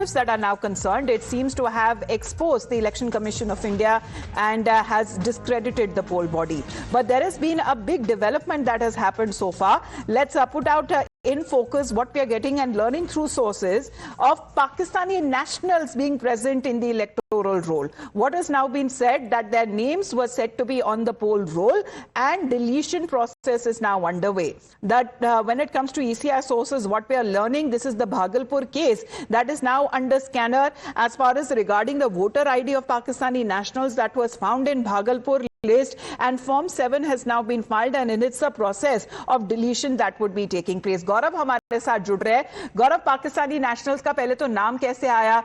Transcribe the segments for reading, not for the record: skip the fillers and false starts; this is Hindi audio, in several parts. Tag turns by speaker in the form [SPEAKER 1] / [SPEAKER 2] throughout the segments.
[SPEAKER 1] that are now concerned. It seems to have exposed the Election Commission of India and has discredited the poll body. But there has been a big development that has happened so far. Let's put out in focus what we are getting and learning through sources of Pakistani nationals being present in the electoral roll. What has now been said that their names were said to be on the poll roll and deletion process is now underway. That when it comes to ECI sources, what we are learning, this is the Bhagalpur case that is now under scanner as far as regarding the voter ID of Pakistani nationals that was found in Bhagalpur list, and Form 7 has now been filed and it's a process of deletion that would be taking place. गौरव हमारे साथ जुड़ रहे हैं। गौरव, पाकिस्तानी नेशनल्स का पहले तो नाम कैसे आया?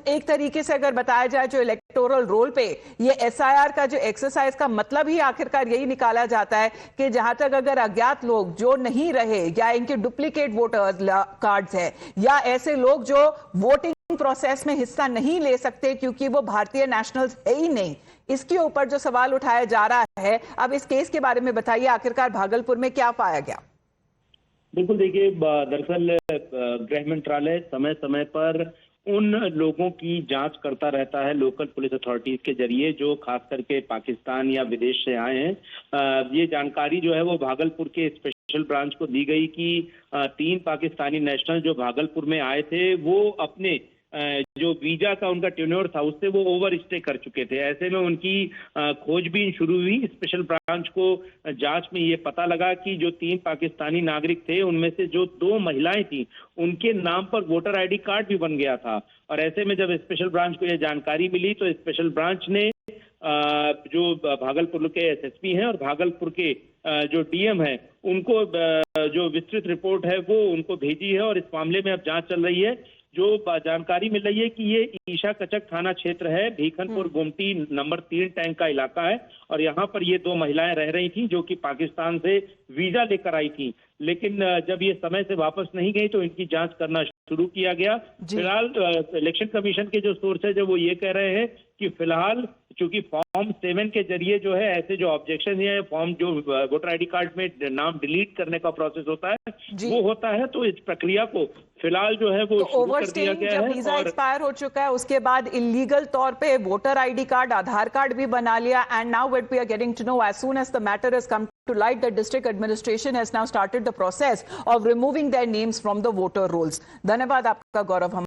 [SPEAKER 1] एक तरीके से अगर बताया जाए जो इलेक्टोरल रोल पे ये SIR का जो एक्सरसाइज का मतलब ही आखिरकार यही निकाला जाता है कि जहां तक अगर अज्ञात लोग जो नहीं रहे या इनके डुप्लीकेट वोटर्स कार्ड्स हैं या ऐसे लोग जो वोटिंग प्रोसेस में हिस्सा नहीं ले सकते क्योंकि वो भारतीय नेशनल्स है ही नहीं, इसके ऊपर जो सवाल उठाया जा रहा है, अब इस केस के बारे में बताइए, आखिरकार भागलपुर में क्या पाया गया?
[SPEAKER 2] बिल्कुल, देखिए, दरअसल गृह मंत्रालय समय समय पर उन लोगों की जांच करता रहता है लोकल पुलिस अथॉरिटीज के जरिए जो खास करके पाकिस्तान या विदेश से आए हैं। ये जानकारी जो है वो भागलपुर के स्पेशल ब्रांच को दी गई कि 3 पाकिस्तानी नेशनल जो भागलपुर में आए थे वो अपने जो वीजा का उनका टेन्योर था उससे वो ओवर स्टे कर चुके थे। ऐसे में उनकी खोजबीन शुरू हुई। स्पेशल ब्रांच को जांच में ये पता लगा कि जो 3 पाकिस्तानी नागरिक थे उनमें से जो 2 महिलाएं थी उनके नाम पर वोटर आईडी कार्ड भी बन गया था। और ऐसे में जब स्पेशल ब्रांच को यह जानकारी मिली तो स्पेशल ब्रांच ने जो भागलपुर के SSP हैं और भागलपुर के जो DM हैं उनको जो विस्तृत रिपोर्ट है वो उनको भेजी है और इस मामले में अब जांच चल रही है। जो जानकारी मिल रही है कि ये ईशा कचक थाना क्षेत्र है, भीखनपुर गुमटी नंबर 3 टैंक का इलाका है और यहाँ पर ये 2 महिलाएं रह रही थी जो कि पाकिस्तान से वीजा लेकर आई थी, लेकिन जब ये समय से वापस नहीं गई तो इनकी जांच करना शुरू किया गया। फिलहाल इलेक्शन कमीशन के जो सोर्सेज है वो ये कह रहे हैं कि फिलहाल चूंकि फॉर्म 7 के जरिए जो है ऐसे जो ऑब्जेक्शन है फॉर्म जो वोटर आईडी कार्ड में नाम डिलीट करने का प्रोसेस होता है वो होता है, तो इस प्रक्रिया को फिलहाल जो है वो शुरू कर दिया गया है।
[SPEAKER 1] वीजा एक्सपायर हो चुका है उसके बाद इलीगल तौर पे voter ID card, Aadhaar card भी बना लिया and now what we are getting to know as soon as the matter has come to light, the district administration has now started the process of removing their names from the voter rolls. धन्यवाद आपका गौरव।